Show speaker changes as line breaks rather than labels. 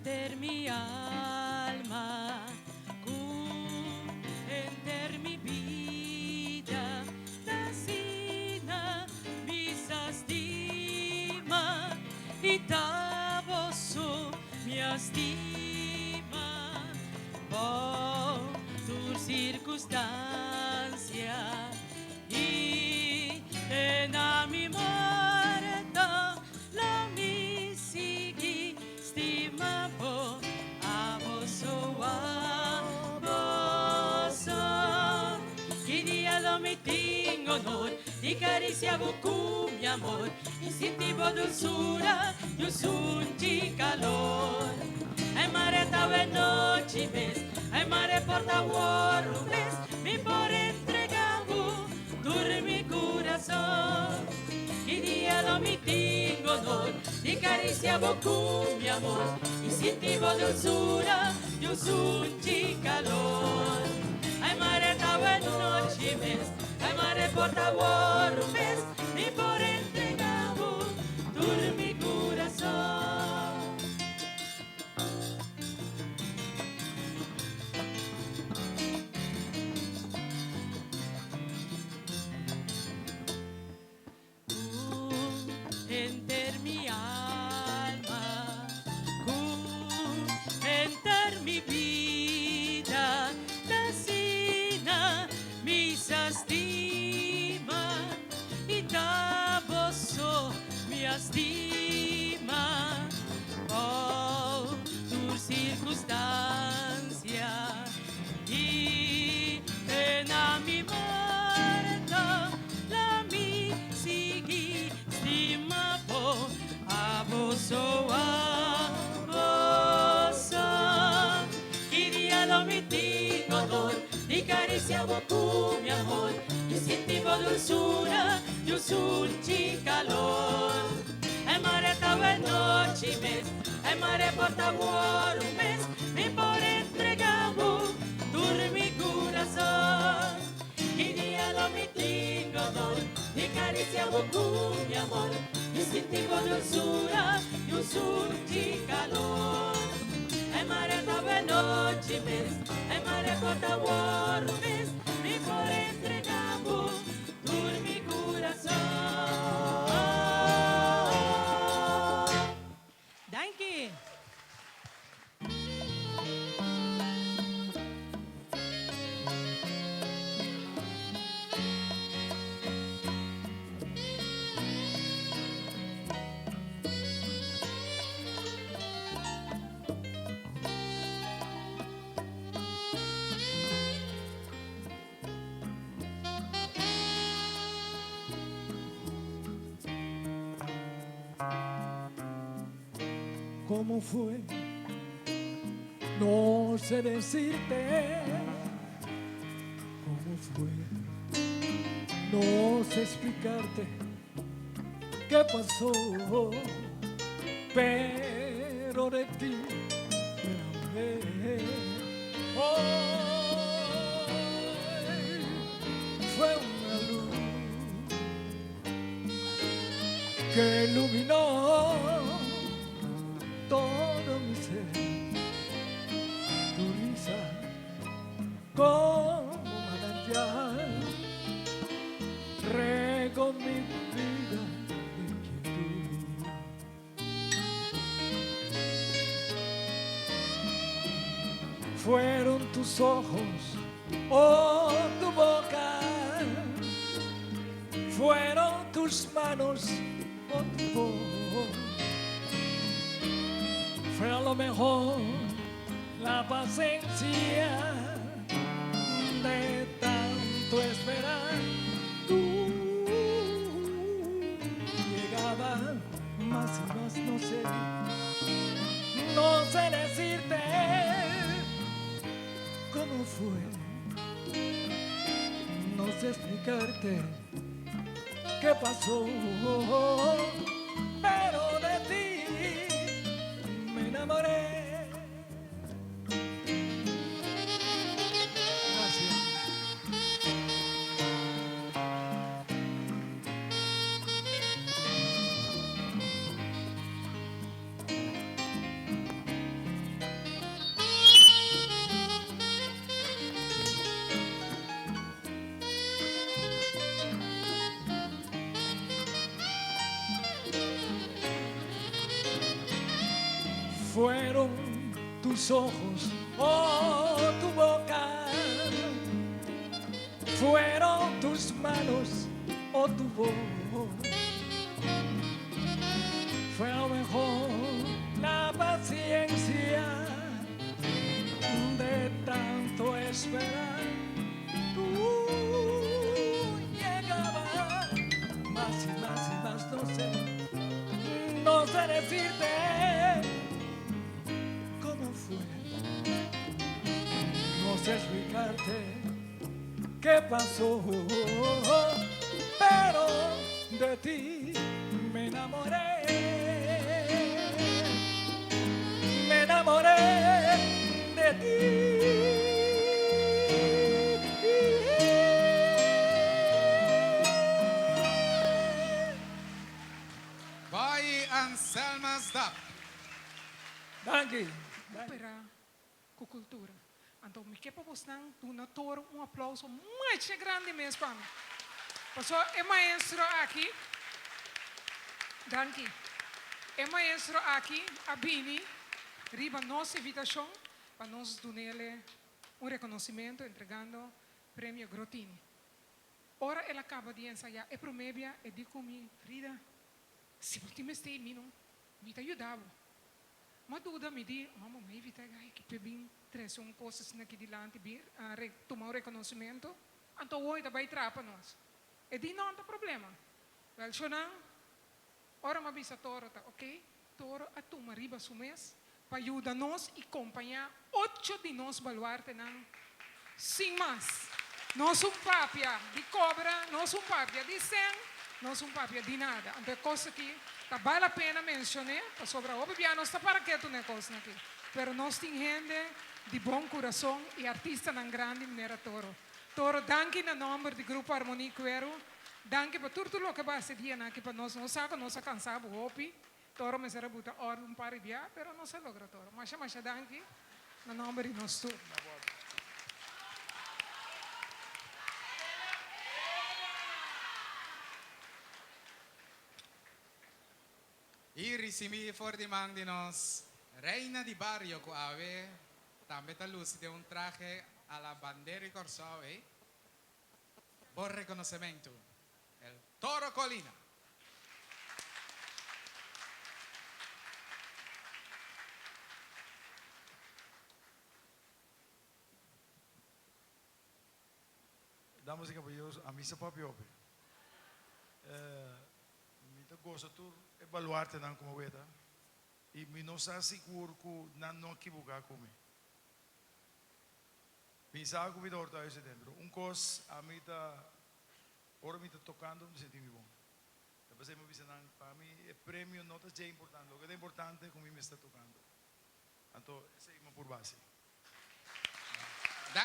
enter mi alma, enter mi vida, nasina bisa stima, itavoso mi estima, por tu circunstancia y en a mi muerta la mi sigui stima po a vos y día lo mi tengo honor y caricia con mi amor y sentivo dulzura y un sunchi calor. Ai mare tave noche ves, ai mare porta un mes, mi por entregavo, dure mi corazón. Y día lo mi tengo honor, y cariciavo con mi amor, y sentivo dulzura, y un sunchi calor. Ai mare tave noche ves, ai mare porta un mes, mi por entregavo, dure mi corazón. Enter mi alma, enter mi vida, nasina mi estima y tavoso mi estima, oh, tu circunstancia y en a mi muerta la mi sigui stima po a vos y día lo mi tengo honor y cariciavo con mi amor y sentivo dulzura y un sunchi calor. Ai mare tave noche mes, ai mare porta un mes, mi por entregavo, dure mi corazón. Y día lo mi tengo honor y cariciavo con mi amor y sentivo dulzura y un sunchi calor. Ai mare tave noche mes, ai mare porta un mes, mi por entregavo, dure mi corazón. Thank you.
¿Cómo fue? No sé decirte cómo fue. No sé explicarte qué pasó, pero de ti me enamoré. Hoy fue una luz que iluminó todo mi ser, tu risa como manantial regó mi vida de inquietud. Fueron tus ojos o tu boca, fueron tus manos o tu voz. Fue a lo mejor la paciencia de tanto esperar. Tú llegabas más y más, no sé decirte cómo fue, no sé explicarte qué pasó, pero de ti me enamoré. Gracias. fueron tus ojos o tu boca, fueron tus manos o tu voz. Fue a lo mejor la paciencia de tanto esperar. Tú llegabas más y más y más, no sé decirte cómo fue, no sé explicarte qué pasó, pero de ti me enamoré, me enamoré de ti.
Boy Anselmo Stop.
Danke.
Opera com cultura. Então, me quer para você donator aplauso muito grande mesmo para mim. Passou é maestro aqui. Danke. É maestro aqui, a Bini, riba nossa invitação para nós donarle reconhecimento entregando prêmio Grotini. Ora ela acaba de ensaiar, é promédia, e digo me, Frida, se você me está me ajudava. Mas dúvida me diz, vamos me evitar que pebim três coisas aqui delante, tomar o reconhecimento, então hoje vai trapa nós. E diz não tem problema. Well, Shonan, ora me avisa Toro, ok? Toro a tomar riba su mês, para ajudar nós e acompanhar 8 de nós baluarte não, sem mais. Nós papia de cobra, nós papia de sangue, nós papia de nada. Então, coisa que vale a pena mencionar, sobre o piano está para que tu negócio aqui. Pero nós temos gente de bom coração e artista tão grande, minera Toro. Toro, danke na nome do Grupo Harmonia Quero. Danke para tudo o que vai ser dia aqui para nós. Nós sabemos, nós cansamos, hopi. Toro me será buta hora par de dia, pero não se logra Toro. Mas danke na nome de nós tudo.
Irisimi for di mang di nos Reina di Barrio ko ave tambe talusi de un traje a la bandera y corsave por reconocimiento el Toro Colina.
Damas y caballeros, a mí se papi ope. Me gosto de evaluarte como veta e me não está seguro que não equivocar comigo. Pensava que o vida está aí dentro. Coisa a mim está, ora me está tocando, me senti bom. Depois me disse para mim o prêmio não é importante, o que é importante é como me está tocando. Então, esse é o por base.